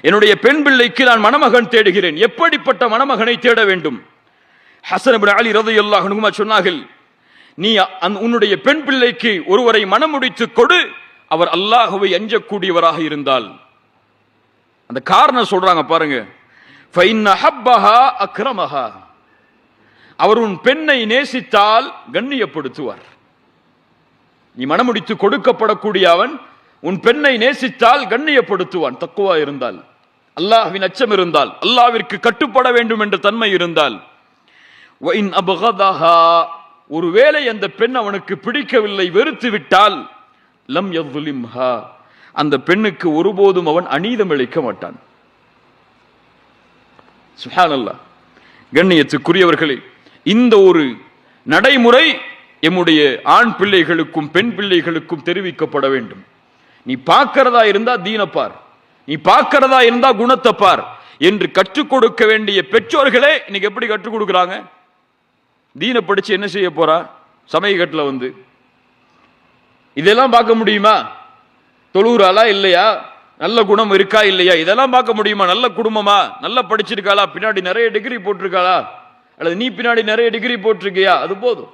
என்னுடைய பெண் பிள்ளைக்கு நான் மணமகன் தேடுகிறேன். எப்படிப்பட்ட மணமகனை தேட வேண்டும்? ஹஸன் இப்னு அலி ரலியல்லாஹு அன்ஹுமா சொன்னார்கள், நீ உன்னுடைய பெண் பிள்ளைக்கு ஒருவரை மணமுடித்து கொடு, அவர் அல்லாஹ்வை அஞ்சக்கூடியவராக இருந்தால். அந்த காரணம் சொல்றாங்க பாருங்க. ஃபைன்ன ஹப்பஹா அக்ரமஹா, அவர் உன் பெண்ணை நேசித்தால் கண்ணியப்படுத்துவார். நீ மணமுடித்து கொடுக்கப்படக்கூடிய அவன் உன் பெண்ணை நேசித்தால் கண்ணியப்படுத்துவான். தக்குவா இருந்தால், அல்லாஹ்வின் அச்சம் இருந்தால், அல்லாஹ்விற்கு கட்டுப்பட வேண்டும் என்ற தன்மை இருந்தால். வஇன் அபகதஹா, ஒருவேளை அந்த பெண் அவனுக்கு பிடிக்கவில்லை, வெறுத்து விட்டால், லம் யظ்லிம்ஹா, அந்த பெண்ணுக்கு ஒருபோதும் அவன் அநீதம் இழைக்க மாட்டான். சுப்ஹானல்லாஹ். கண்ணியத்துக்குரியவர்களே, இந்த ஒரு நடைமுறை எம்முடைய ஆண் பிள்ளைகளுக்கும் பெண் பிள்ளைகளுக்கும் தெரிவிக்கப்பட வேண்டும். நீ பார்க்கிறதா இருந்தா தீனப்பார், நீ பார்க்கிறதா இருந்தா குணத்தை பார் என்று கற்றுக் கொடுக்க வேண்டிய பெற்றோர்களே இன்னைக்கு எப்படி கற்றுக் கொடுக்கிறாங்க? தீன படிச்சு என்ன செய்ய போறா? சமயக்கட்டுல வந்து இதெல்லாம் பார்க்க முடியுமா? தொழுகிறாளா இல்லையா, நல்ல குணம் இருக்கா இல்லையா, இதெல்லாம் பார்க்க முடியுமா? நல்ல குடும்பமா, நல்லா படிச்சிருக்காளா, பின்னாடி நிறைய டிகிரி போட்டிருக்காளா, அல்லது நீ பின்னாடி நிறைய டிகிரி போட்டிருக்கியா, அது போதும்.